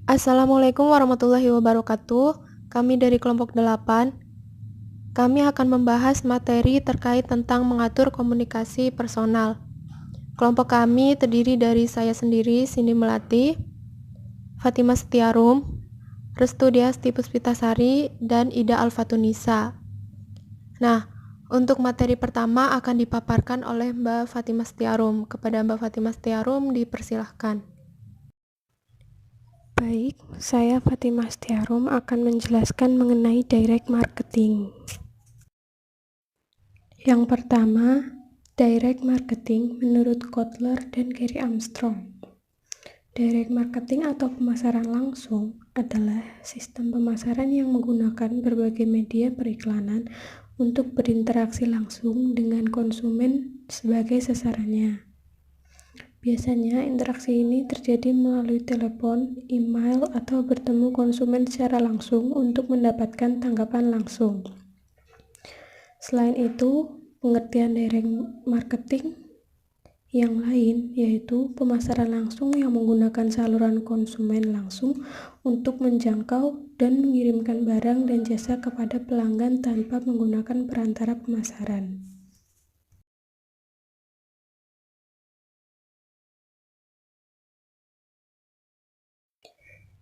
Assalamualaikum warahmatullahi wabarakatuh. Kami dari kelompok 8. Kami akan membahas materi terkait tentang mengatur komunikasi personal. Kelompok kami terdiri dari saya sendiri, Cindy Melati, Fatimah Setiarum, Restu Diasti Puspitasari, dan Ida Alfatunisa. Nah, untuk materi pertama akan dipaparkan oleh Mbak Fatimah Setiarum. Kepada Mbak Fatimah Setiarum dipersilahkan. Baik, saya Fatimah Setiarum akan menjelaskan mengenai direct marketing. Yang pertama, direct marketing menurut Kotler dan Gary Armstrong. Direct marketing atau pemasaran langsung adalah sistem pemasaran yang menggunakan berbagai media periklanan untuk berinteraksi langsung dengan konsumen sebagai sasarannya. Biasanya interaksi ini terjadi melalui telepon, email, atau bertemu konsumen secara langsung untuk mendapatkan tanggapan langsung. Selain itu, pengertian direct marketing yang lain yaitu pemasaran langsung yang menggunakan saluran konsumen langsung untuk menjangkau dan mengirimkan barang dan jasa kepada pelanggan tanpa menggunakan perantara pemasaran.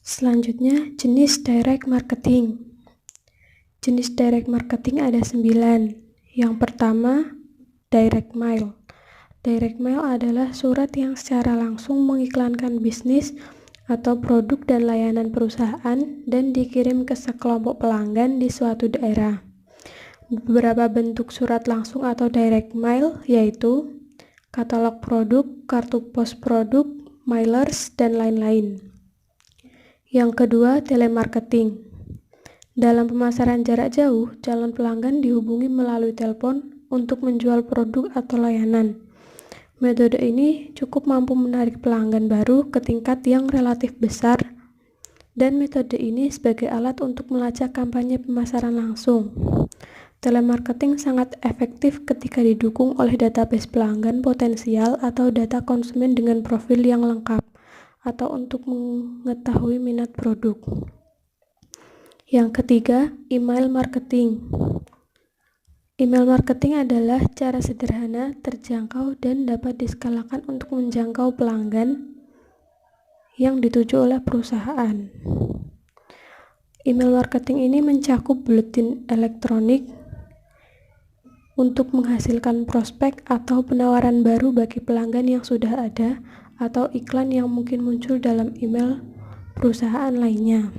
Selanjutnya, jenis direct marketing. Jenis direct marketing ada 9. Yang pertama, direct mail. Direct mail adalah surat yang secara langsung mengiklankan bisnis atau produk dan layanan perusahaan dan dikirim ke sekelompok pelanggan di suatu daerah. Beberapa bentuk surat langsung atau direct mail yaitu katalog produk, kartu pos produk, mailers, dan lain-lain. Yang kedua, telemarketing. Dalam pemasaran jarak jauh, calon pelanggan dihubungi melalui telepon untuk menjual produk atau layanan. Metode ini cukup mampu menarik pelanggan baru ke tingkat yang relatif besar, dan metode ini sebagai alat untuk melacak kampanye pemasaran langsung. Telemarketing sangat efektif ketika didukung oleh database pelanggan potensial atau data konsumen dengan profil yang lengkap, atau untuk mengetahui minat produk. Yang ketiga, email marketing. Email marketing adalah cara sederhana, terjangkau, dan dapat diskalakan untuk menjangkau pelanggan yang dituju oleh perusahaan. Email marketing ini mencakup buletin elektronik untuk menghasilkan prospek atau penawaran baru bagi pelanggan yang sudah ada, atau iklan yang mungkin muncul dalam email perusahaan lainnya.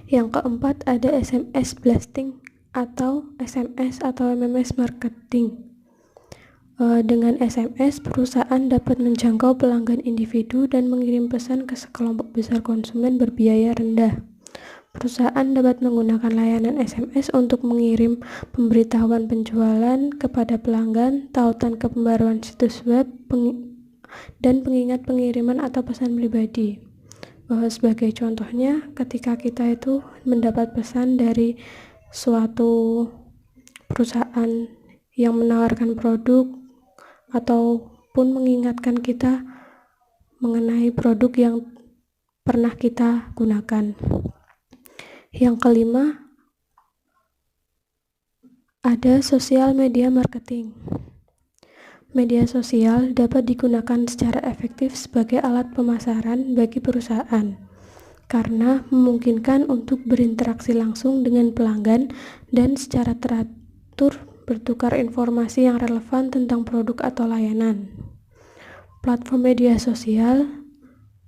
Yang keempat, ada SMS blasting atau SMS atau MMS marketing. Dengan SMS, perusahaan dapat menjangkau pelanggan individu dan mengirim pesan ke sekelompok besar konsumen berbiaya rendah. Perusahaan dapat menggunakan layanan SMS untuk mengirim pemberitahuan penjualan kepada pelanggan, tautan ke pembaruan situs web, dan pengingat pengiriman atau pesan pribadi. Sebagai contohnya, ketika kita itu mendapat pesan dari suatu perusahaan yang menawarkan produk ataupun mengingatkan kita mengenai produk yang pernah kita gunakan. Yang kelima, ada sosial media marketing. Media sosial dapat digunakan secara efektif sebagai alat pemasaran bagi perusahaan karena memungkinkan untuk berinteraksi langsung dengan pelanggan dan secara teratur bertukar informasi yang relevan tentang produk atau layanan. Platform media sosial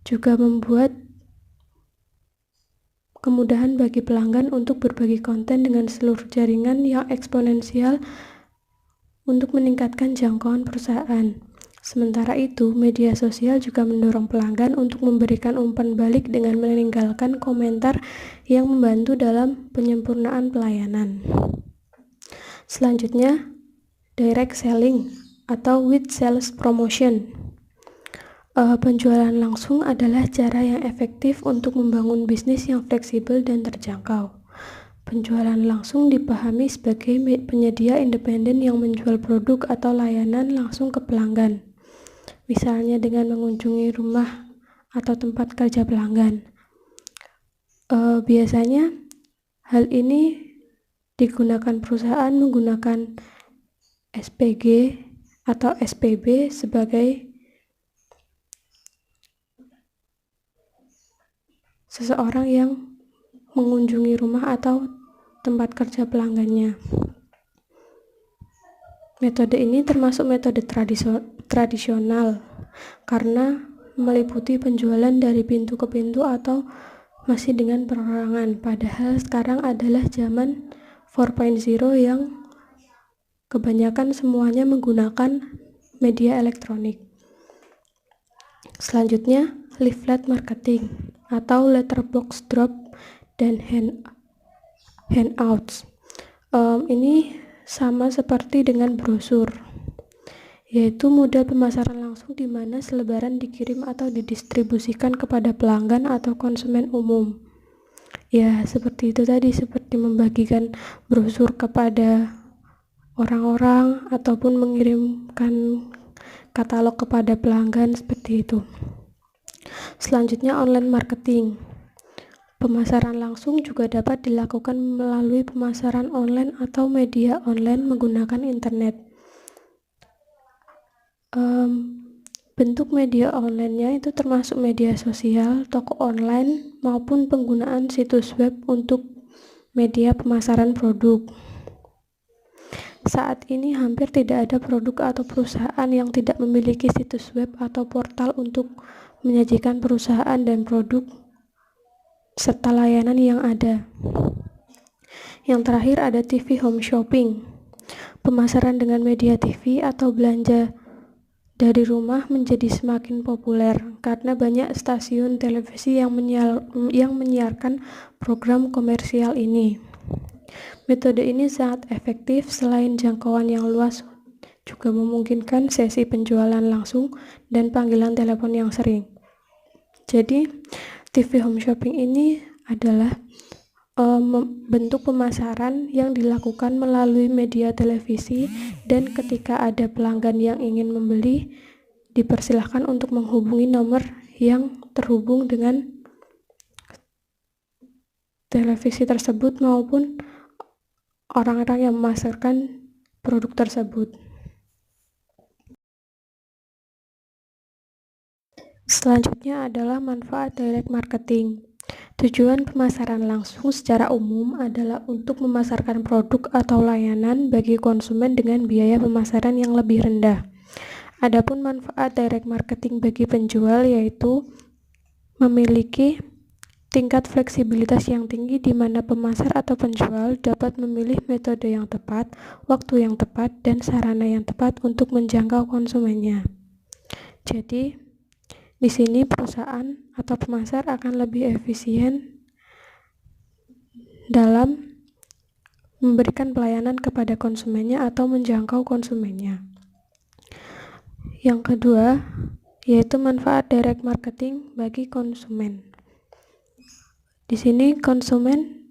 juga membuat kemudahan bagi pelanggan untuk berbagi konten dengan seluruh jaringan yang eksponensial untuk meningkatkan jangkauan perusahaan. Sementara itu, media sosial juga mendorong pelanggan untuk memberikan umpan balik dengan meninggalkan komentar yang membantu dalam penyempurnaan pelayanan. Selanjutnya, direct selling atau with sales promotion. Penjualan langsung adalah cara yang efektif untuk membangun bisnis yang fleksibel dan terjangkau. Penjualan langsung dipahami sebagai penyedia independen yang menjual produk atau layanan langsung ke pelanggan. Misalnya dengan mengunjungi rumah atau tempat kerja pelanggan. Biasanya hal ini digunakan perusahaan menggunakan SPG atau SPB sebagai seseorang yang mengunjungi rumah atau tempat kerja pelanggannya. Metode ini termasuk metode tradisional karena meliputi penjualan dari pintu ke pintu atau masih dengan perorangan. Padahal sekarang adalah zaman 4.0 yang kebanyakan semuanya menggunakan media elektronik. Selanjutnya, leaflet marketing atau letterbox drop dan handouts. Ini sama seperti dengan brosur, yaitu model pemasaran langsung di mana selebaran dikirim atau didistribusikan kepada pelanggan atau konsumen umum. Ya, seperti itu tadi, seperti membagikan brosur kepada orang-orang ataupun mengirimkan katalog kepada pelanggan, seperti itu. Selanjutnya, online marketing. Pemasaran langsung juga dapat dilakukan melalui pemasaran online atau media online menggunakan internet. Bentuk media online-nya itu termasuk media sosial, toko online, maupun penggunaan situs web untuk media pemasaran produk. Saat ini hampir tidak ada produk atau perusahaan yang tidak memiliki situs web atau portal untuk menyajikan perusahaan dan produk serta layanan yang ada. Yang terakhir ada TV home shopping. Pemasaran dengan media TV atau belanja dari rumah menjadi semakin populer karena banyak stasiun televisi yang menyiarkan program komersial ini. Metode ini sangat efektif, selain jangkauan yang luas juga memungkinkan sesi penjualan langsung dan panggilan telepon yang sering. Jadi, TV home shopping ini adalah bentuk pemasaran yang dilakukan melalui media televisi, dan ketika ada pelanggan yang ingin membeli, dipersilahkan untuk menghubungi nomor yang terhubung dengan televisi tersebut maupun orang-orang yang memasarkan produk tersebut. Selanjutnya adalah manfaat direct marketing. Tujuan pemasaran langsung secara umum adalah untuk memasarkan produk atau layanan bagi konsumen dengan biaya pemasaran yang lebih rendah. Adapun manfaat direct marketing bagi penjual yaitu memiliki tingkat fleksibilitas yang tinggi di mana pemasar atau penjual dapat memilih metode yang tepat, waktu yang tepat, dan sarana yang tepat untuk menjangkau konsumennya. Jadi, di sini perusahaan atau pemasar akan lebih efisien dalam memberikan pelayanan kepada konsumennya atau menjangkau konsumennya. Yang kedua, yaitu manfaat direct marketing bagi konsumen. Di sini konsumen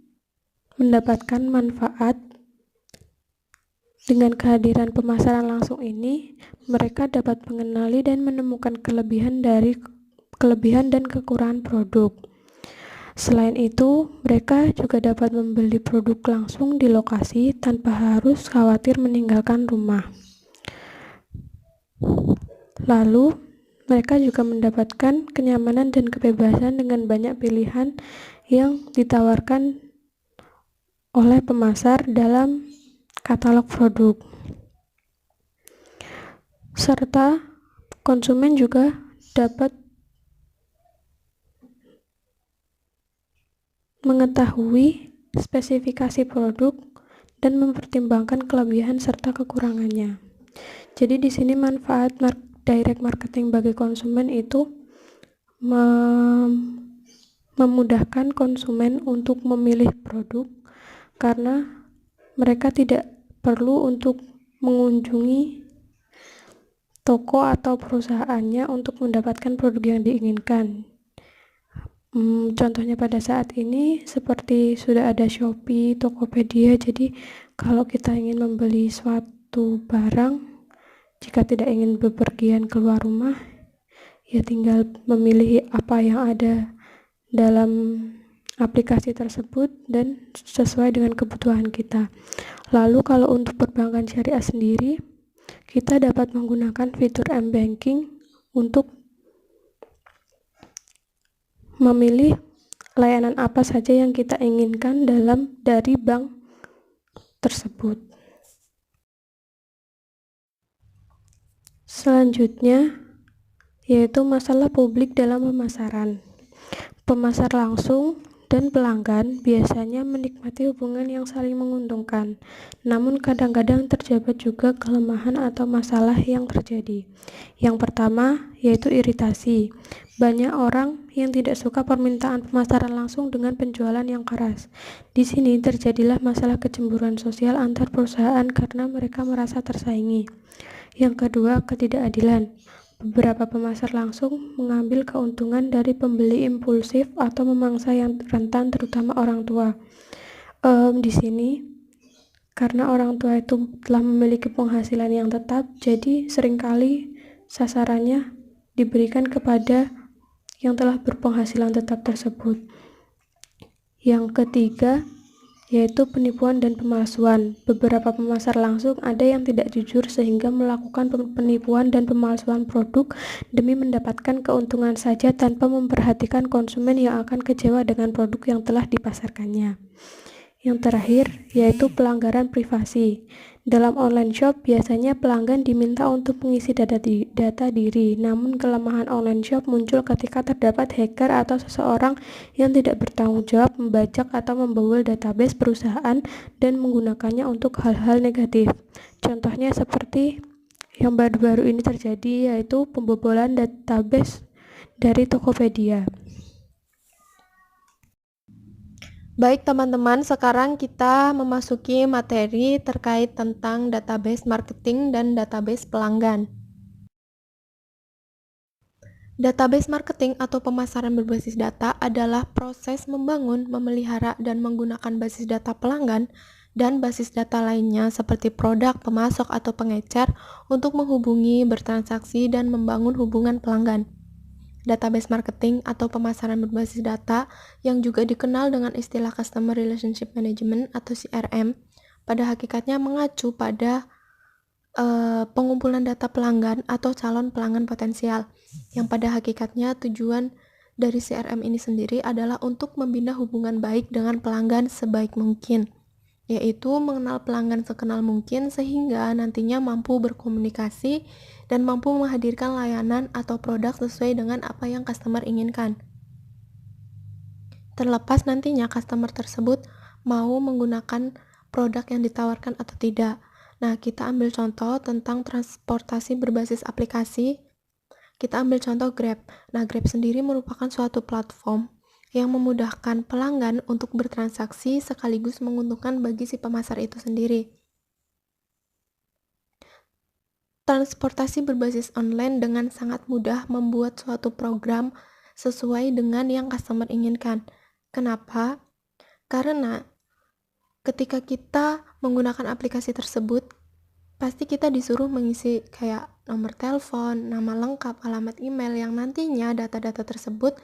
mendapatkan manfaat dengan kehadiran pemasaran langsung ini. Mereka dapat mengenali dan menemukan kelebihan dan kekurangan produk. Selain itu, mereka juga dapat membeli produk langsung di lokasi tanpa harus khawatir meninggalkan rumah. Lalu, mereka juga mendapatkan kenyamanan dan kebebasan dengan banyak pilihan yang ditawarkan oleh pemasar dalam katalog produk. Serta konsumen juga dapat mengetahui spesifikasi produk dan mempertimbangkan kelebihan serta kekurangannya. Jadi di sini manfaat direct marketing bagi konsumen itu memudahkan konsumen untuk memilih produk karena mereka tidak perlu untuk mengunjungi toko atau perusahaannya untuk mendapatkan produk yang diinginkan. Contohnya pada saat ini seperti sudah ada Shopee, Tokopedia. Jadi kalau kita ingin membeli suatu barang, jika tidak ingin bepergian keluar rumah, Ya tinggal memilih apa yang ada dalam aplikasi tersebut dan sesuai dengan kebutuhan kita. Lalu kalau untuk perbankan syariah sendiri, kita dapat menggunakan fitur m-banking untuk memilih layanan apa saja yang kita inginkan dari bank tersebut. Selanjutnya yaitu masalah publik dalam pemasaran. Pemasar langsung dan pelanggan biasanya menikmati hubungan yang saling menguntungkan. Namun kadang-kadang terdapat juga kelemahan atau masalah yang terjadi. Yang pertama yaitu iritasi. Banyak orang yang tidak suka permintaan pemasaran langsung dengan penjualan yang keras. Di sini terjadilah masalah kecemburuan sosial antar perusahaan karena mereka merasa tersaingi. Yang kedua, ketidakadilan. Beberapa pemasar langsung mengambil keuntungan dari pembeli impulsif atau memangsa yang rentan, terutama orang tua. Di sini, karena orang tua itu telah memiliki penghasilan yang tetap, jadi seringkali sasarannya diberikan kepada yang telah berpenghasilan tetap tersebut. Yang ketiga, yaitu penipuan dan pemalsuan. Beberapa pemasar langsung ada yang tidak jujur sehingga melakukan penipuan dan pemalsuan produk demi mendapatkan keuntungan saja tanpa memperhatikan konsumen yang akan kecewa dengan produk yang telah dipasarkannya. Yang terakhir, yaitu pelanggaran privasi. Dalam online shop, biasanya pelanggan diminta untuk mengisi data diri, namun kelemahan online shop muncul ketika terdapat hacker atau seseorang yang tidak bertanggung jawab membajak atau membobol database perusahaan dan menggunakannya untuk hal-hal negatif. Contohnya seperti yang baru-baru ini terjadi, yaitu pembobolan database dari Tokopedia. Baik teman-teman, sekarang kita memasuki materi terkait tentang database marketing dan database pelanggan. Database marketing atau pemasaran berbasis data adalah proses membangun, memelihara, dan menggunakan basis data pelanggan dan basis data lainnya seperti produk, pemasok, atau pengecer untuk menghubungi, bertransaksi, dan membangun hubungan pelanggan. Database marketing atau pemasaran berbasis data yang juga dikenal dengan istilah Customer Relationship Management atau CRM pada hakikatnya mengacu pada pengumpulan data pelanggan atau calon pelanggan potensial yang pada hakikatnya tujuan dari CRM ini sendiri adalah untuk membina hubungan baik dengan pelanggan sebaik mungkin, yaitu mengenal pelanggan sekenal mungkin sehingga nantinya mampu berkomunikasi dan mampu menghadirkan layanan atau produk sesuai dengan apa yang customer inginkan. Terlepas nantinya customer tersebut mau menggunakan produk yang ditawarkan atau tidak. Nah, kita ambil contoh tentang transportasi berbasis aplikasi. Kita ambil contoh Grab. Nah, Grab sendiri merupakan suatu platform yang memudahkan pelanggan untuk bertransaksi sekaligus menguntungkan bagi si pemasar itu sendiri. Transportasi berbasis online dengan sangat mudah membuat suatu program sesuai dengan yang customer inginkan. Kenapa? Karena ketika kita menggunakan aplikasi tersebut, pasti kita disuruh mengisi kayak nomor telepon, nama lengkap, alamat email yang nantinya data-data tersebut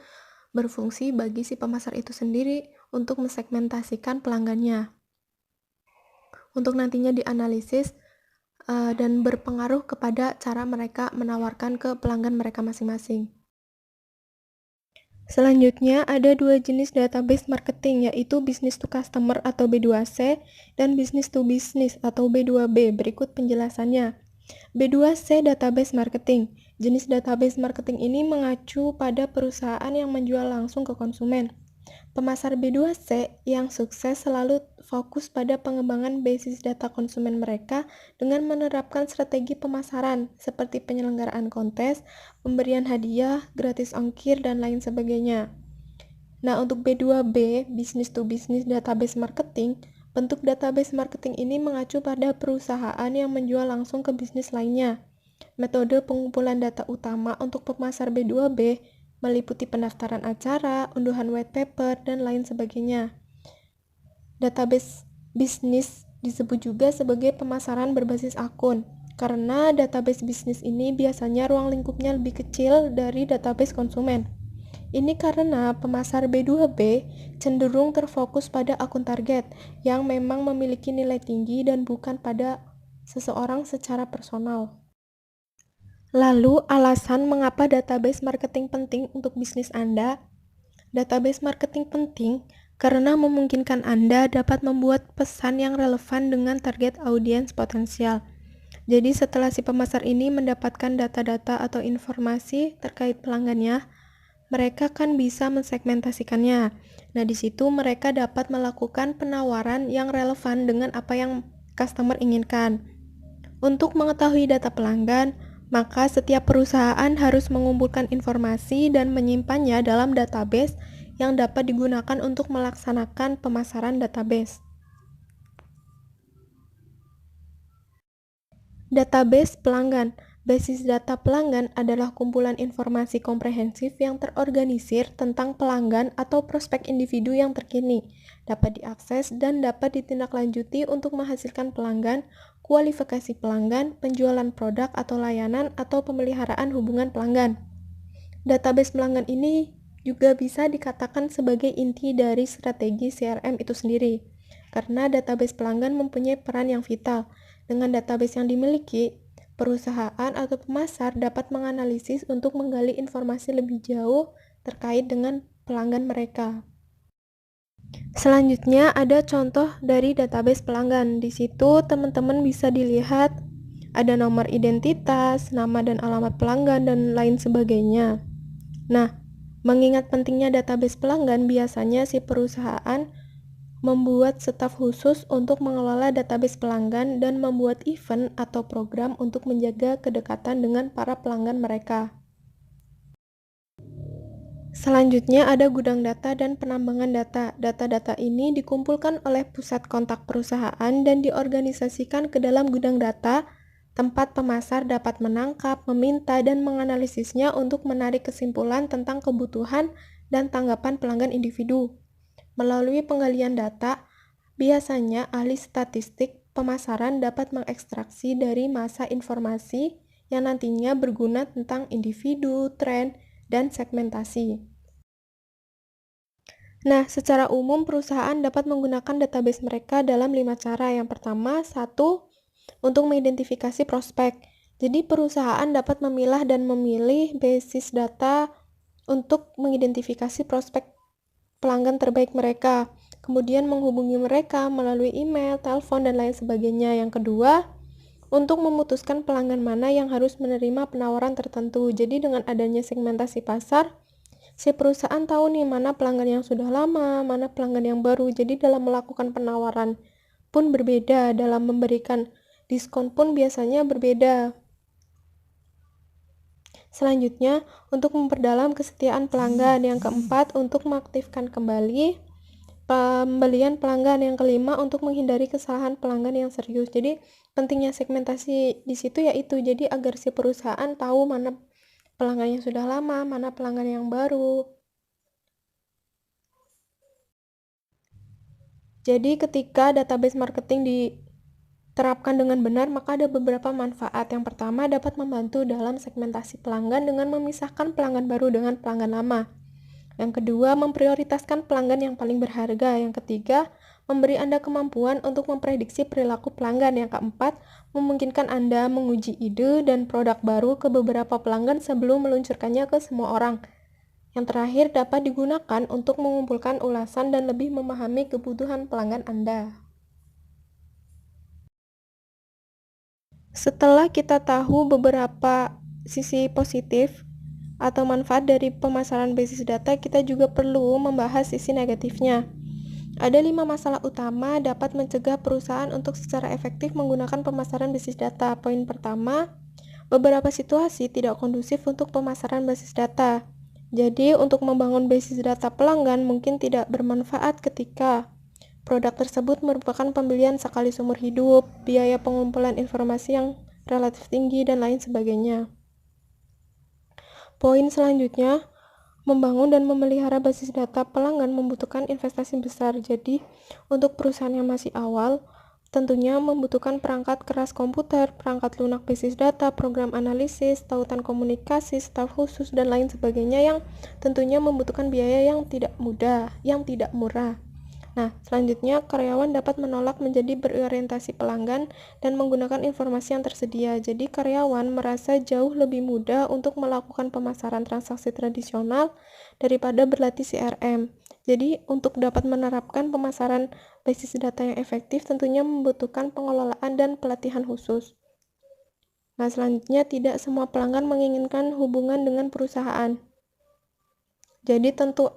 berfungsi bagi si pemasar itu sendiri untuk mensegmentasikan pelanggannya. Untuk nantinya dianalisis dan berpengaruh kepada cara mereka menawarkan ke pelanggan mereka masing-masing. Selanjutnya, ada dua jenis database marketing, yaitu business to customer atau B2C dan business to business atau B2B. Berikut penjelasannya. B2C database marketing. Jenis database marketing ini mengacu pada perusahaan yang menjual langsung ke konsumen. Pemasar B2C yang sukses selalu fokus pada pengembangan basis data konsumen mereka dengan menerapkan strategi pemasaran seperti penyelenggaraan kontes, pemberian hadiah, gratis ongkir, dan lain sebagainya. Nah, untuk B2B, business to business database marketing, bentuk database marketing ini mengacu pada perusahaan yang menjual langsung ke bisnis lainnya. Metode pengumpulan data utama untuk pemasar B2B meliputi pendaftaran acara, unduhan white paper, dan lain sebagainya. Database bisnis disebut juga sebagai pemasaran berbasis akun. karena database bisnis ini biasanya ruang lingkupnya lebih kecil dari database konsumen. Ini karena pemasar B2B cenderung terfokus pada akun target yang memang memiliki nilai tinggi dan bukan pada seseorang secara personal. Lalu, alasan mengapa database marketing penting untuk bisnis Anda? Database marketing penting karena memungkinkan Anda dapat membuat pesan yang relevan dengan target audiens potensial. Jadi setelah si pemasar ini mendapatkan data-data atau informasi terkait pelanggannya, mereka kan bisa mensegmentasikannya. Nah, di situ mereka dapat melakukan penawaran yang relevan dengan apa yang customer inginkan. Untuk mengetahui data pelanggan, maka setiap perusahaan harus mengumpulkan informasi dan menyimpannya dalam database yang dapat digunakan untuk melaksanakan pemasaran database. Database pelanggan. Basis data pelanggan adalah kumpulan informasi komprehensif yang terorganisir tentang pelanggan atau prospek individu yang terkini, dapat diakses dan dapat ditindaklanjuti untuk menghasilkan pelanggan, kualifikasi pelanggan, penjualan produk atau layanan, atau pemeliharaan hubungan pelanggan. Database pelanggan ini juga bisa dikatakan sebagai inti dari strategi CRM itu sendiri, karena database pelanggan mempunyai peran yang vital. Dengan database yang dimiliki, perusahaan atau pemasar dapat menganalisis untuk menggali informasi lebih jauh terkait dengan pelanggan mereka. Selanjutnya ada contoh dari database pelanggan. Di situ teman-teman bisa dilihat ada nomor identitas, nama dan alamat pelanggan, dan lain sebagainya. Nah, mengingat pentingnya database pelanggan, biasanya si perusahaan membuat staf khusus untuk mengelola database pelanggan dan membuat event atau program untuk menjaga kedekatan dengan para pelanggan mereka. Selanjutnya ada gudang data dan penambangan data. Data-data ini dikumpulkan oleh pusat kontak perusahaan dan diorganisasikan ke dalam gudang data, tempat pemasar dapat menangkap, meminta, dan menganalisisnya untuk menarik kesimpulan tentang kebutuhan dan tanggapan pelanggan individu. Melalui penggalian data, biasanya ahli statistik pemasaran dapat mengekstraksi dari massa informasi yang nantinya berguna tentang individu, tren, dan segmentasi. Nah, secara umum perusahaan dapat menggunakan database mereka dalam 5 cara. Yang pertama, 1. Untuk mengidentifikasi prospek. Jadi perusahaan dapat memilah dan memilih basis data untuk mengidentifikasi prospek pelanggan terbaik mereka, kemudian menghubungi mereka melalui email, telepon, dan lain sebagainya. Yang kedua, untuk memutuskan pelanggan mana yang harus menerima penawaran tertentu. Jadi dengan adanya segmentasi pasar, si perusahaan tahu nih mana pelanggan yang sudah lama, mana pelanggan yang baru. Jadi dalam melakukan penawaran pun berbeda, dalam memberikan diskon pun biasanya berbeda. Selanjutnya, untuk memperdalam kesetiaan pelanggan. Yang keempat, untuk mengaktifkan kembali pembelian pelanggan. Yang kelima, untuk menghindari kesalahan pelanggan yang serius. Jadi, pentingnya segmentasi di situ yaitu jadi agar si perusahaan tahu mana pelanggan yang sudah lama, mana pelanggan yang baru. Jadi, ketika database marketing diterapkan dengan benar, maka ada beberapa manfaat. Yang pertama, dapat membantu dalam segmentasi pelanggan dengan memisahkan pelanggan baru dengan pelanggan lama. Yang kedua, memprioritaskan pelanggan yang paling berharga. Yang ketiga, memberi Anda kemampuan untuk memprediksi perilaku pelanggan. Yang keempat, memungkinkan Anda menguji ide dan produk baru ke beberapa pelanggan sebelum meluncurkannya ke semua orang. Yang terakhir, dapat digunakan untuk mengumpulkan ulasan dan lebih memahami kebutuhan pelanggan Anda. Setelah kita tahu beberapa sisi positif atau manfaat dari pemasaran basis data, kita juga perlu membahas sisi negatifnya. Ada 5 masalah utama dapat mencegah perusahaan untuk secara efektif menggunakan pemasaran basis data. Poin pertama, beberapa situasi tidak kondusif untuk pemasaran basis data. Jadi, untuk membangun basis data pelanggan mungkin tidak bermanfaat ketika produk tersebut merupakan pembelian sekali seumur hidup, biaya pengumpulan informasi yang relatif tinggi, dan lain sebagainya. Poin selanjutnya, membangun dan memelihara basis data pelanggan membutuhkan investasi besar. Jadi, untuk perusahaan yang masih awal, tentunya membutuhkan perangkat keras komputer, perangkat lunak basis data, program analisis, tautan komunikasi, staf khusus, dan lain sebagainya yang tentunya membutuhkan biaya yang tidak murah. Nah, selanjutnya karyawan dapat menolak menjadi berorientasi pelanggan dan menggunakan informasi yang tersedia. Jadi karyawan merasa jauh lebih mudah untuk melakukan pemasaran transaksi tradisional daripada berlatih CRM. Jadi untuk dapat menerapkan pemasaran basis data yang efektif tentunya membutuhkan pengelolaan dan pelatihan khusus. Nah, selanjutnya tidak semua pelanggan menginginkan hubungan dengan perusahaan. Jadi tentu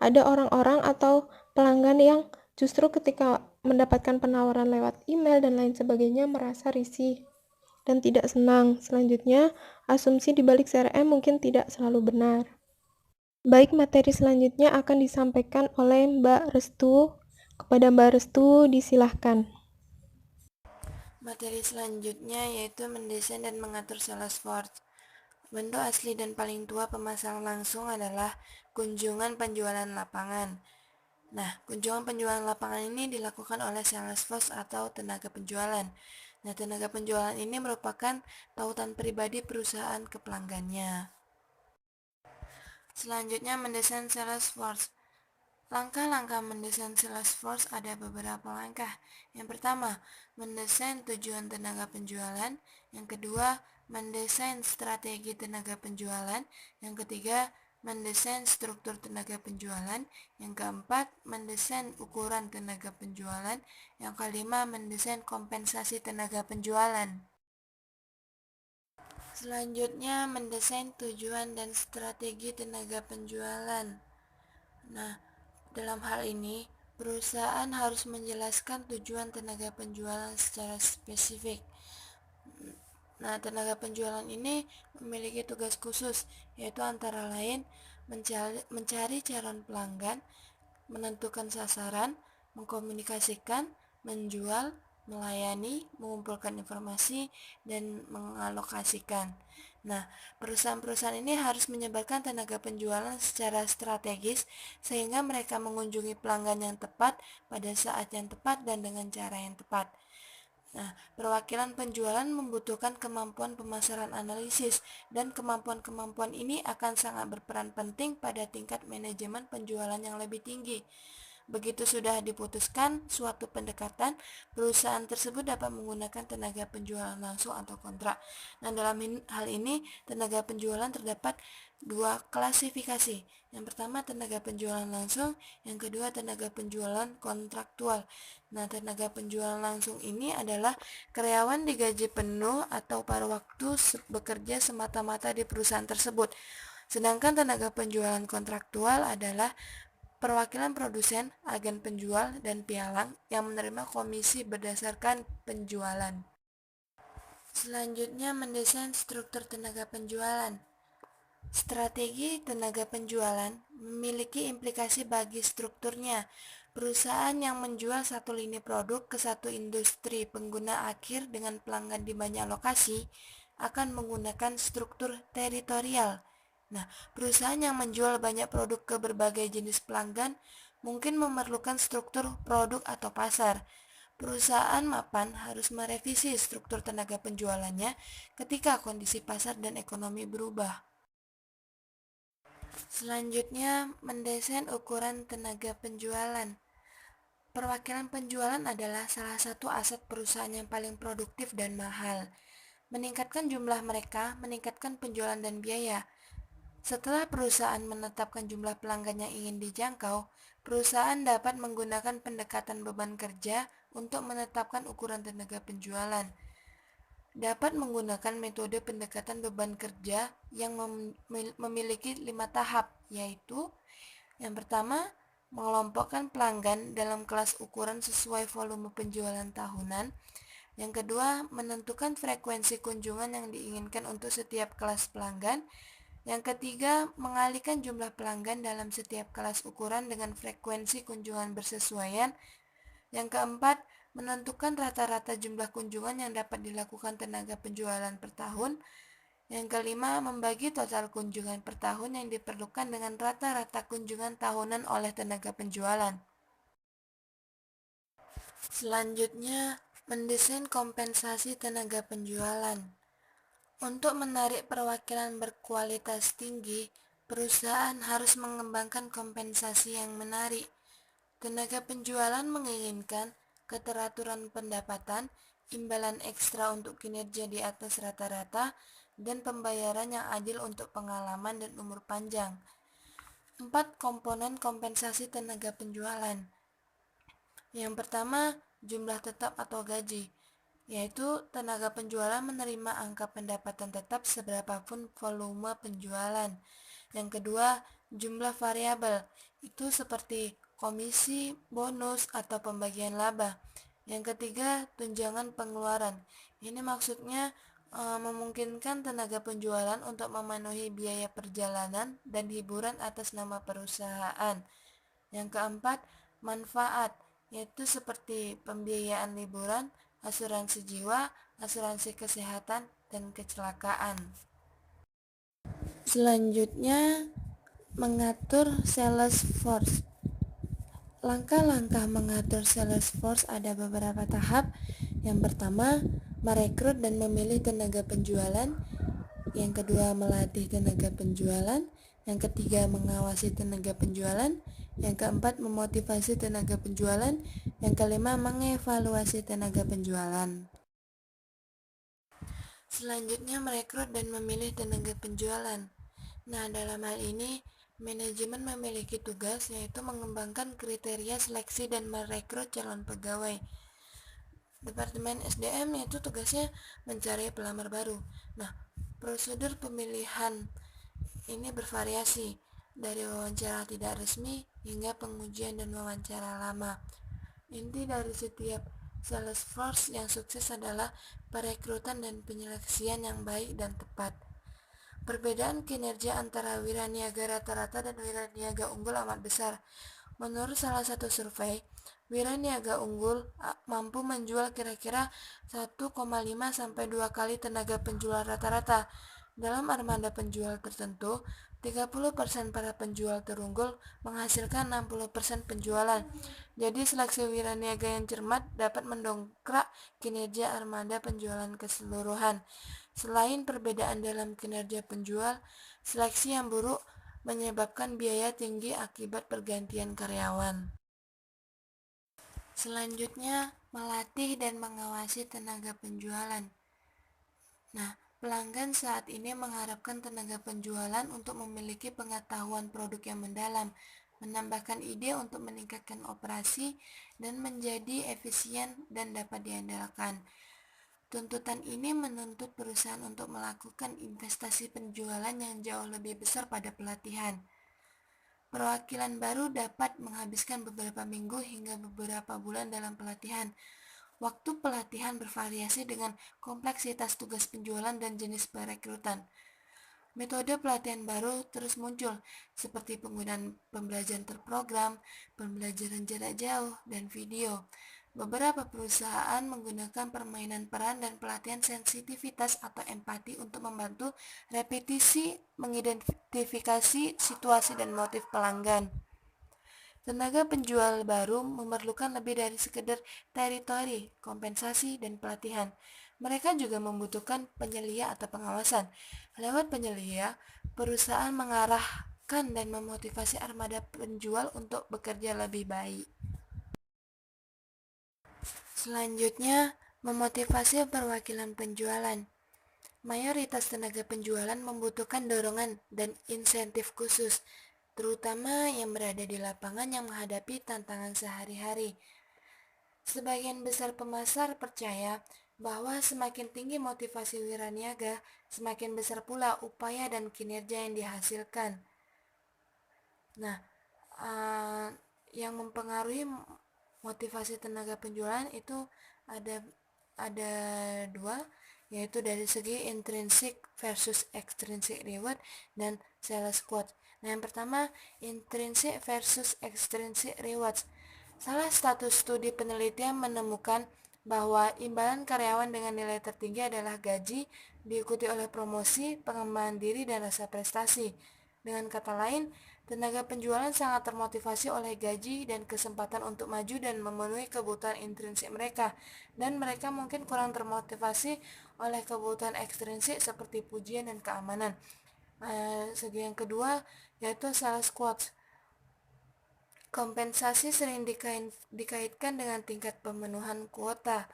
ada orang-orang atau pelanggan yang justru ketika mendapatkan penawaran lewat email dan lain sebagainya merasa risih dan tidak senang. Selanjutnya, asumsi di balik CRM mungkin tidak selalu benar. Baik, materi selanjutnya akan disampaikan oleh Mbak Restu. Kepada Mbak Restu, disilahkan. Materi selanjutnya yaitu mendesain dan mengatur Salesforce. Bentuk asli dan paling tua pemasaran langsung adalah kunjungan penjualan lapangan. Nah, kunjungan penjualan lapangan ini dilakukan oleh Salesforce atau tenaga penjualan. Nah, tenaga penjualan ini merupakan tautan pribadi perusahaan ke pelanggannya. Selanjutnya, mendesain Salesforce. Langkah-langkah mendesain Salesforce ada beberapa langkah. Yang pertama, mendesain tujuan tenaga penjualan. Yang kedua, mendesain strategi tenaga penjualan. Yang ketiga, mendesain struktur tenaga penjualan. Yang keempat, mendesain ukuran tenaga penjualan. Yang kelima, mendesain kompensasi tenaga penjualan. Selanjutnya, mendesain tujuan dan strategi tenaga penjualan. Nah, dalam hal ini, perusahaan harus menjelaskan tujuan tenaga penjualan secara spesifik. Nah, tenaga penjualan ini memiliki tugas khusus, yaitu antara lain mencari calon pelanggan, menentukan sasaran, mengkomunikasikan, menjual, melayani, mengumpulkan informasi, dan mengalokasikan. Nah, perusahaan-perusahaan ini harus menyebarkan tenaga penjualan secara strategis sehingga mereka mengunjungi pelanggan yang tepat pada saat yang tepat dan dengan cara yang tepat. Nah, perwakilan penjualan membutuhkan kemampuan pemasaran analisis dan kemampuan-kemampuan ini akan sangat berperan penting pada tingkat manajemen penjualan yang lebih tinggi. Begitu sudah diputuskan suatu pendekatan, perusahaan tersebut dapat menggunakan tenaga penjualan langsung atau kontrak. Nah, dalam hal ini, tenaga penjualan terdapat dua klasifikasi. Yang pertama, tenaga penjualan langsung. Yang kedua, tenaga penjualan kontraktual. Nah, tenaga penjualan langsung ini adalah karyawan digaji penuh atau paruh waktu bekerja semata-mata di perusahaan tersebut. Sedangkan tenaga penjualan kontraktual adalah perwakilan produsen, agen penjual, dan pialang yang menerima komisi berdasarkan penjualan. Selanjutnya, mendesain struktur tenaga penjualan. Strategi tenaga penjualan memiliki implikasi bagi strukturnya. Perusahaan yang menjual satu lini produk ke satu industri pengguna akhir dengan pelanggan di banyak lokasi akan menggunakan struktur teritorial. Nah, perusahaan yang menjual banyak produk ke berbagai jenis pelanggan mungkin memerlukan struktur produk atau pasar. Perusahaan mapan harus merevisi struktur tenaga penjualannya ketika kondisi pasar dan ekonomi berubah. Selanjutnya, mendesain ukuran tenaga penjualan. Perwakilan penjualan adalah salah satu aset perusahaan yang paling produktif dan mahal. Meningkatkan jumlah mereka, meningkatkan penjualan dan biaya. Setelah perusahaan menetapkan jumlah pelanggan yang ingin dijangkau, perusahaan dapat menggunakan pendekatan beban kerja untuk menetapkan ukuran tenaga penjualan. Dapat menggunakan metode pendekatan beban kerja yang memiliki 5 tahap, yaitu yang pertama, mengelompokkan pelanggan dalam kelas ukuran sesuai volume penjualan tahunan. Yang kedua, menentukan frekuensi kunjungan yang diinginkan untuk setiap kelas pelanggan. Yang ketiga, mengalihkan jumlah pelanggan dalam setiap kelas ukuran dengan frekuensi kunjungan bersesuaian. Yang keempat, menentukan rata-rata jumlah kunjungan yang dapat dilakukan tenaga penjualan per tahun. Yang kelima, membagi total kunjungan per tahun yang diperlukan dengan rata-rata kunjungan tahunan oleh tenaga penjualan. Selanjutnya, Mendesain kompensasi tenaga penjualan. Untuk menarik perwakilan berkualitas tinggi, perusahaan harus mengembangkan kompensasi yang menarik. Tenaga penjualan menginginkan keteraturan pendapatan, imbalan ekstra untuk kinerja di atas rata-rata, dan pembayaran yang adil untuk pengalaman dan umur panjang. 4 komponen kompensasi tenaga penjualan. Yang pertama, jumlah tetap atau gaji, yaitu tenaga penjualan menerima angka pendapatan tetap seberapapun volume penjualan. Yang kedua, jumlah variabel, itu seperti komisi, bonus, atau pembagian laba. Yang ketiga, tunjangan pengeluaran. Ini maksudnya memungkinkan tenaga penjualan untuk memenuhi biaya perjalanan dan hiburan atas nama perusahaan. Yang keempat, manfaat, yaitu seperti pembiayaan liburan, asuransi jiwa, asuransi kesehatan, dan kecelakaan. Selanjutnya, mengatur sales force. Langkah-langkah mengatur sales force ada beberapa tahap. Yang pertama, merekrut dan memilih tenaga penjualan. Yang kedua, melatih tenaga penjualan. Yang ketiga, mengawasi tenaga penjualan. Yang keempat, memotivasi tenaga penjualan. Yang kelima, mengevaluasi tenaga penjualan. Selanjutnya, merekrut dan memilih tenaga penjualan. Nah, dalam hal ini, manajemen memiliki tugas yaitu mengembangkan kriteria seleksi dan merekrut calon pegawai. Departemen SDM yaitu tugasnya mencari pelamar baru. Nah, prosedur pemilihan ini bervariasi dari wawancara tidak resmi hingga pengujian dan wawancara lama. Inti dari setiap sales force yang sukses adalah perekrutan dan penyeleksian yang baik dan tepat. Perbedaan kinerja antara wiraniaga rata-rata dan wiraniaga unggul amat besar. Menurut salah satu survei, wiraniaga unggul mampu menjual kira-kira 1,5 sampai 2 kali tenaga penjual rata-rata. Dalam armada penjual tertentu, 30% para penjual terunggul menghasilkan 60% penjualan. Jadi seleksi wiraniaga yang cermat dapat mendongkrak kinerja armada penjualan keseluruhan. Selain perbedaan dalam kinerja penjual, seleksi yang buruk menyebabkan biaya tinggi akibat pergantian karyawan. Selanjutnya, melatih dan mengawasi tenaga penjualan. Nah, pelanggan saat ini mengharapkan tenaga penjualan untuk memiliki pengetahuan produk yang mendalam, menambahkan ide untuk meningkatkan operasi, dan menjadi efisien dan dapat diandalkan. Tuntutan ini menuntut perusahaan untuk melakukan investasi penjualan yang jauh lebih besar pada pelatihan. Perwakilan baru dapat menghabiskan beberapa minggu hingga beberapa bulan dalam pelatihan. Waktu pelatihan bervariasi dengan kompleksitas tugas penjualan dan jenis perekrutan. Metode pelatihan baru terus muncul, seperti penggunaan pembelajaran terprogram, pembelajaran jarak jauh, dan video. Beberapa perusahaan menggunakan permainan peran dan pelatihan sensitivitas atau empati untuk membantu repetisi mengidentifikasi situasi dan motif pelanggan. Tenaga penjual baru memerlukan lebih dari sekedar teritori, kompensasi, dan pelatihan. Mereka juga membutuhkan penyelia atau pengawasan. Lewat penyelia, perusahaan mengarahkan dan memotivasi armada penjual untuk bekerja lebih baik. Selanjutnya, memotivasi perwakilan penjualan. Mayoritas tenaga penjualan membutuhkan dorongan dan insentif khusus, terutama yang berada di lapangan yang menghadapi tantangan sehari-hari. Sebagian besar pemasar percaya bahwa semakin tinggi motivasi wiraniaga, semakin besar pula upaya dan kinerja yang dihasilkan. Nah, yang mempengaruhi motivasi tenaga penjualan itu ada dua, yaitu dari segi intrinsic versus extrinsic reward dan sales quote. Nah, yang pertama, intrinsic versus extrinsic rewards. Salah satu studi penelitian menemukan bahwa imbalan karyawan dengan nilai tertinggi adalah gaji, diikuti oleh promosi, pengembangan diri, dan rasa prestasi. Dengan kata lain, Tenaga penjualan sangat termotivasi oleh gaji dan kesempatan untuk maju dan memenuhi kebutuhan intrinsik mereka, dan mereka mungkin kurang termotivasi oleh kebutuhan ekstrinsik seperti pujian dan keamanan. Segi yang kedua yaitu sales quotes. Kompensasi sering dikaitkan dengan tingkat pemenuhan kuota.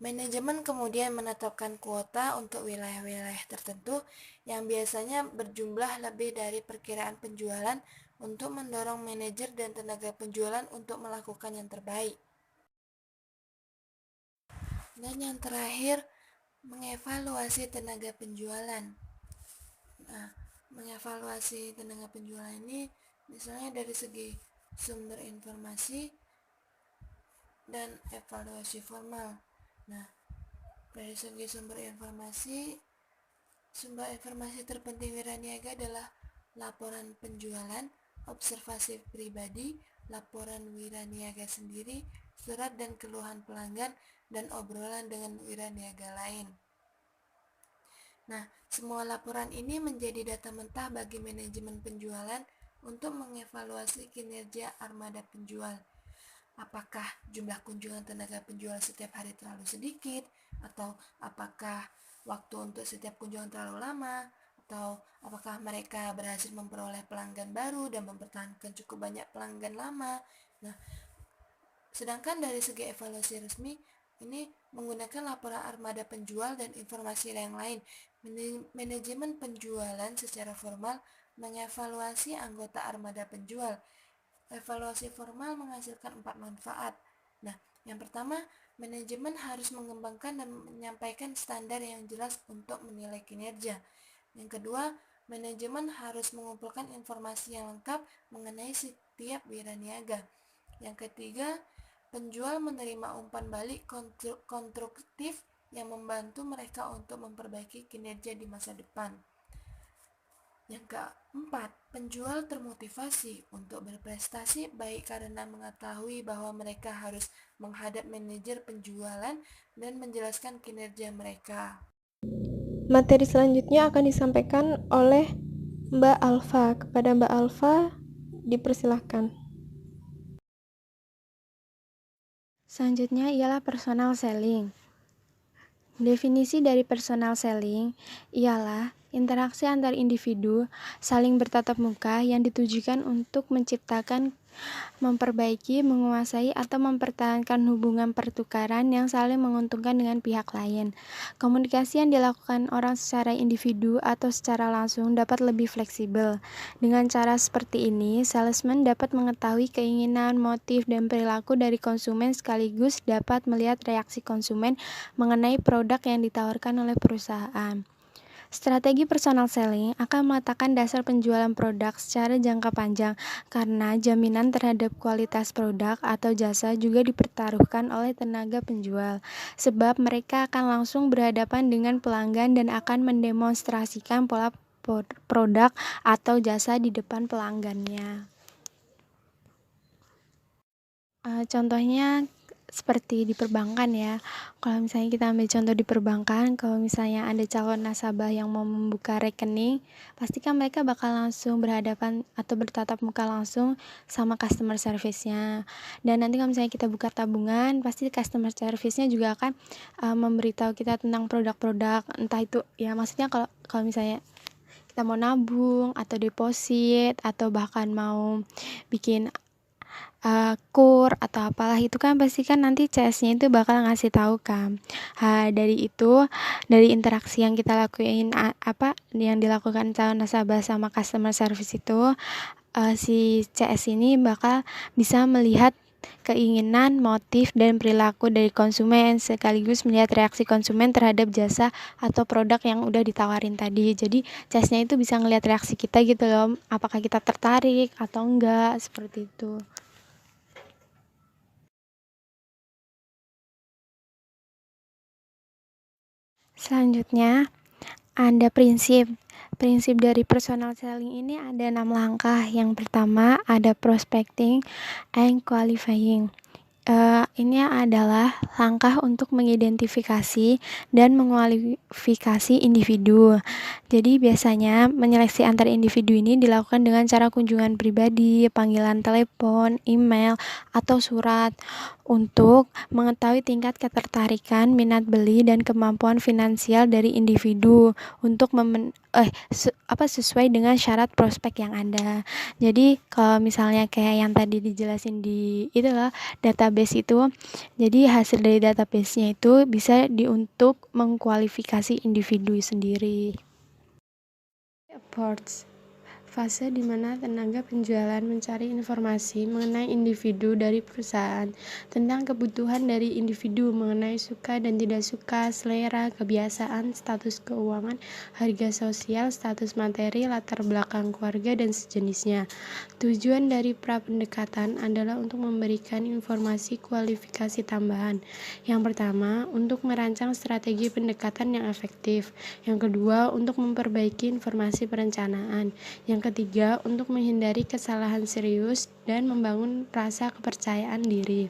Manajemen kemudian menetapkan kuota untuk wilayah-wilayah tertentu yang biasanya berjumlah lebih dari perkiraan penjualan untuk mendorong manajer dan tenaga penjualan untuk melakukan yang terbaik. Dan yang terakhir, mengevaluasi tenaga penjualan. Nah, mengevaluasi tenaga penjualan ini misalnya dari segi sumber informasi dan evaluasi formal. Nah, dari segi sumber informasi terpenting wiraniaga adalah laporan penjualan, observasi pribadi, laporan wiraniaga sendiri, surat dan keluhan pelanggan, dan obrolan dengan wiraniaga lain. Nah, semua laporan ini menjadi data mentah bagi manajemen penjualan untuk mengevaluasi kinerja armada penjual. Apakah jumlah kunjungan tenaga penjual setiap hari terlalu sedikit, atau apakah waktu untuk setiap kunjungan terlalu lama, atau apakah mereka berhasil memperoleh pelanggan baru dan mempertahankan cukup banyak pelanggan lama. Nah, sedangkan dari segi evaluasi resmi, ini menggunakan laporan armada penjual dan informasi yang lain. Manajemen penjualan secara formal mengevaluasi anggota armada penjual. Evaluasi formal menghasilkan 4 manfaat. Nah, yang pertama, manajemen harus mengembangkan dan menyampaikan standar yang jelas untuk menilai kinerja. Yang kedua, manajemen harus mengumpulkan informasi yang lengkap mengenai setiap wiraniaga. Yang ketiga, penjual menerima umpan balik konstruktif yang membantu mereka untuk memperbaiki kinerja di masa depan. Yang keempat, penjual termotivasi untuk berprestasi baik karena mengetahui bahwa mereka harus menghadap manajer penjualan dan menjelaskan kinerja mereka. Materi selanjutnya akan disampaikan oleh Mbak Alfa. Kepada Mbak Alfa, dipersilahkan. Selanjutnya ialah personal selling. Definisi dari personal selling ialah interaksi antar individu saling bertatap muka yang ditujukan untuk menciptakan, memperbaiki, menguasai, atau mempertahankan hubungan pertukaran yang saling menguntungkan dengan pihak lain. Komunikasi yang dilakukan orang secara individu atau secara langsung dapat lebih fleksibel. Dengan cara seperti ini, salesman dapat mengetahui keinginan, motif, dan perilaku dari konsumen sekaligus dapat melihat reaksi konsumen mengenai produk yang ditawarkan oleh perusahaan. Strategi personal selling akan meletakkan dasar penjualan produk secara jangka panjang karena jaminan terhadap kualitas produk atau jasa juga dipertaruhkan oleh tenaga penjual, sebab mereka akan langsung berhadapan dengan pelanggan dan akan mendemonstrasikan pola produk atau jasa di depan pelanggannya. Contohnya seperti di perbankan ya. Kalau misalnya kita ambil contoh di perbankan, kalau misalnya ada calon nasabah yang mau membuka rekening, pasti kan mereka bakal langsung berhadapan atau bertatap muka langsung sama customer service-nya. Dan nanti kalau misalnya kita buka tabungan, pasti customer service-nya juga akan memberitahu kita tentang produk-produk, entah itu ya maksudnya kalau misalnya kita mau nabung atau deposit atau bahkan mau bikin kur atau apalah itu kan pasti kan nanti CS-nya itu bakal ngasih tahu kan. Dari interaksi yang kita lakuin yang dilakukan calon nasabah sama customer service itu, si CS ini bakal bisa melihat keinginan, motif, dan perilaku dari konsumen sekaligus melihat reaksi konsumen terhadap jasa atau produk yang udah ditawarin tadi. Jadi CS-nya itu bisa ngelihat reaksi kita gitu loh, apakah kita tertarik atau enggak, seperti itu. Selanjutnya, ada prinsip dari personal selling ini ada 6 langkah. Yang pertama ada prospecting and qualifying. Ini adalah langkah untuk mengidentifikasi dan mengualifikasi individu. Jadi biasanya menyeleksi antar individu ini dilakukan dengan cara kunjungan pribadi, panggilan telepon, email, atau surat untuk mengetahui tingkat ketertarikan, minat beli, dan kemampuan finansial dari individu untuk sesuai dengan syarat prospek yang ada. Jadi kalau misalnya kayak yang tadi dijelasin di itulah database itu, jadi hasil dari database-nya itu bisa untuk mengkualifikasi individu sendiri. Approach, fase di mana tenaga penjualan mencari informasi mengenai individu dari perusahaan, tentang kebutuhan dari individu mengenai suka dan tidak suka, selera, kebiasaan, status keuangan, harga sosial, status materi, latar belakang keluarga, dan sejenisnya. Tujuan dari pra-pendekatan adalah untuk memberikan informasi kualifikasi tambahan. Yang pertama, untuk merancang strategi pendekatan yang efektif. Yang kedua, untuk memperbaiki informasi perencanaan. Yang ketiga, untuk menghindari kesalahan serius dan membangun rasa kepercayaan diri.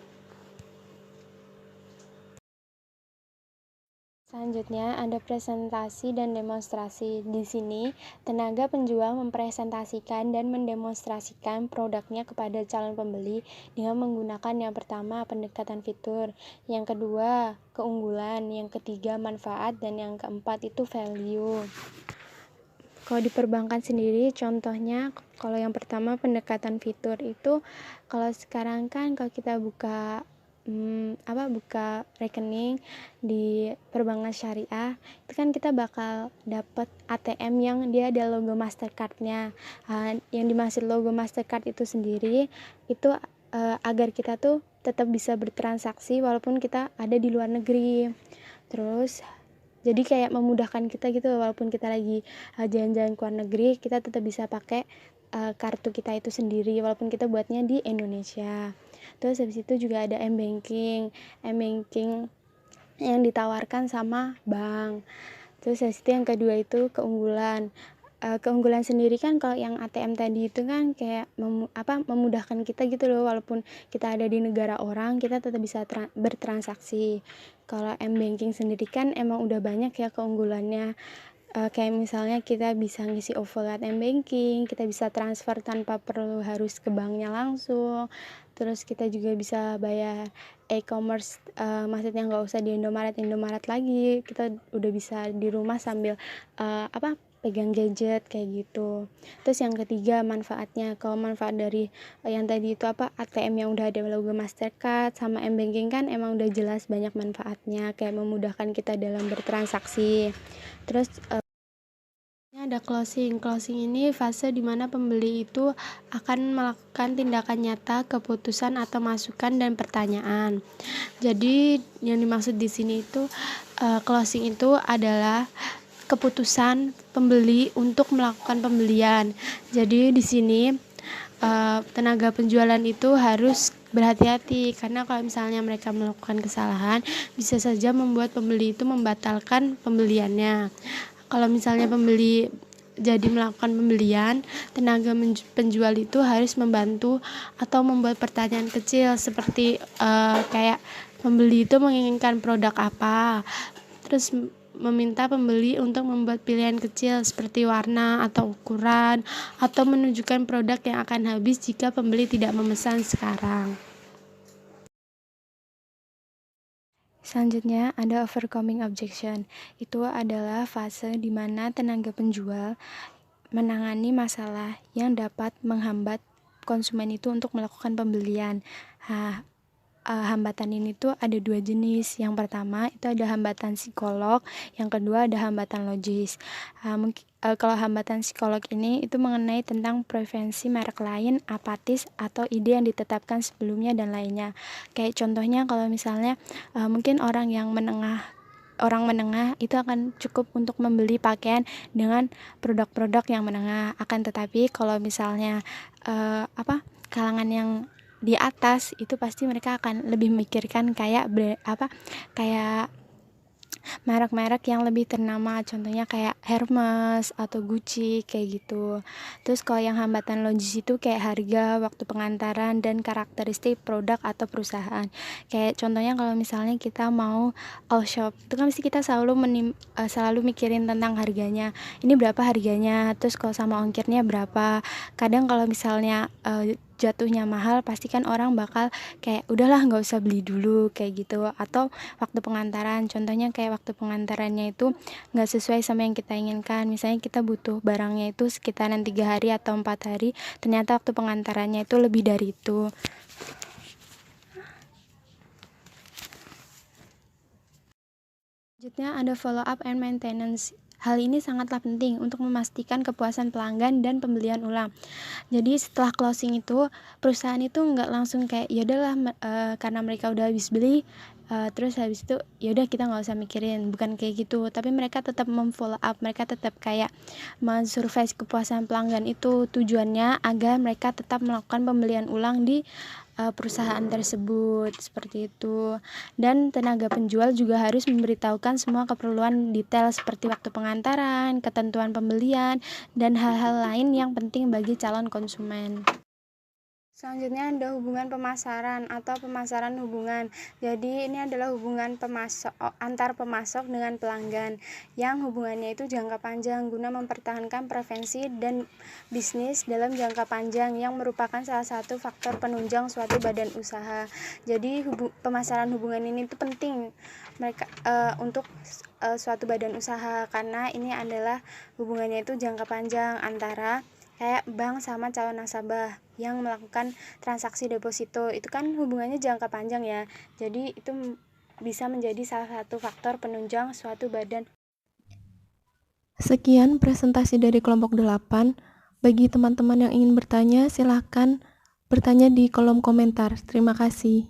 Selanjutnya ada presentasi dan demonstrasi. Di sini, tenaga penjual mempresentasikan dan mendemonstrasikan produknya kepada calon pembeli dengan menggunakan yang pertama pendekatan fitur, yang kedua keunggulan, yang ketiga manfaat, dan yang keempat itu value. Kalau di perbankan sendiri, contohnya kalau yang pertama pendekatan fitur itu, kalau sekarang kan kalau kita buka buka rekening di perbankan syariah, itu kan kita bakal dapat ATM yang dia ada logo Mastercard-nya. Yang dimaksud logo Mastercard itu sendiri itu agar kita tuh tetap bisa bertransaksi walaupun kita ada di luar negeri. Terus jadi kayak memudahkan kita gitu, walaupun kita lagi jalan-jalan ke luar negeri, kita tetap bisa pakai kartu kita itu sendiri walaupun kita buatnya di Indonesia. Terus habis itu juga ada m-banking yang ditawarkan sama bank. Terus habis itu yang kedua itu keunggulan. Keunggulan sendiri kan kalau yang ATM tadi itu kan kayak memudahkan kita gitu loh, walaupun kita ada di negara orang kita tetap bisa bertransaksi. Kalau m-banking sendiri kan emang udah banyak ya keunggulannya, kayak misalnya kita bisa ngisi OVO lewat m-banking, kita bisa transfer tanpa perlu harus ke banknya langsung. Terus kita juga bisa bayar e-commerce, maksudnya nggak usah di Indomaret lagi, kita udah bisa di rumah sambil pegang gadget kayak gitu. Terus yang ketiga manfaatnya, kalau manfaat dari yang tadi itu ATM yang udah ada logo Mastercard sama m-banking kan emang udah jelas banyak manfaatnya, kayak memudahkan kita dalam bertransaksi. Terus ada closing ini fase dimana pembeli itu akan melakukan tindakan nyata, keputusan atau masukan dan pertanyaan. Jadi yang dimaksud di sini itu closing itu adalah keputusan pembeli untuk melakukan pembelian. Jadi di sini tenaga penjualan itu harus berhati-hati, karena kalau misalnya mereka melakukan kesalahan bisa saja membuat pembeli itu membatalkan pembeliannya. Kalau misalnya pembeli jadi melakukan pembelian, tenaga penjual itu harus membantu atau membuat pertanyaan kecil seperti kayak pembeli itu menginginkan produk apa, terus meminta pembeli untuk membuat pilihan kecil seperti warna atau ukuran, atau menunjukkan produk yang akan habis jika pembeli tidak memesan sekarang. Selanjutnya ada overcoming objection. Itu adalah fase di mana tenaga penjual menangani masalah yang dapat menghambat konsumen itu untuk melakukan pembelian. Hambatan ini tuh ada dua jenis. Yang pertama itu ada hambatan psikolog, yang kedua ada hambatan logis. Kalau hambatan psikolog ini itu mengenai tentang preferensi merek lain, apatis, atau ide yang ditetapkan sebelumnya dan lainnya. Kayak contohnya kalau misalnya mungkin orang menengah itu akan cukup untuk membeli pakaian dengan produk-produk yang menengah. Akan tetapi kalau misalnya kalangan yang di atas itu pasti mereka akan lebih memikirkan kayak merek-merek yang lebih ternama, contohnya kayak Hermes atau Gucci kayak gitu. Terus kalau yang hambatan logis itu kayak harga, waktu pengantaran, dan karakteristik produk atau perusahaan. Kayak contohnya kalau misalnya kita mau all shop, itu kan mesti kita selalu mikirin tentang harganya. Ini berapa harganya, terus kalau sama ongkirnya berapa. Kadang kalau misalnya jatuhnya mahal, pasti kan orang bakal kayak udahlah nggak usah beli dulu kayak gitu. Atau waktu pengantaran, contohnya kayak waktu pengantarannya itu nggak sesuai sama yang kita inginkan, misalnya kita butuh barangnya itu sekitaran 3 hari atau 4 hari, ternyata waktu pengantarannya itu lebih dari itu. Selanjutnya ada follow up and maintenance. Hal ini sangatlah penting untuk memastikan kepuasan pelanggan dan pembelian ulang. Jadi setelah closing itu, perusahaan itu nggak langsung kayak ya udahlah karena mereka udah habis beli, terus habis itu ya udah kita nggak usah mikirin, bukan kayak gitu. Tapi mereka tetap memfollow up, mereka tetap kayak mensurvei kepuasan pelanggan. Itu tujuannya agar mereka tetap melakukan pembelian ulang di perusahaan tersebut, seperti itu. Dan tenaga penjual juga harus memberitahukan semua keperluan detail seperti waktu pengantaran, ketentuan pembelian, dan hal-hal lain yang penting bagi calon konsumen. Selanjutnya ada hubungan pemasaran atau pemasaran hubungan. Jadi ini adalah hubungan antar pemasok dengan pelanggan yang hubungannya itu jangka panjang guna mempertahankan preferensi dan bisnis dalam jangka panjang yang merupakan salah satu faktor penunjang suatu badan usaha. Jadi pemasaran hubungan ini itu penting mereka untuk suatu badan usaha, karena ini adalah hubungannya itu jangka panjang antara kayak bank sama calon nasabah yang melakukan transaksi deposito. Itu kan hubungannya jangka panjang ya, jadi itu bisa menjadi salah satu faktor penunjang suatu badan. Sekian presentasi dari kelompok 8. Bagi teman-teman yang ingin bertanya, silahkan bertanya di kolom komentar. Terima kasih.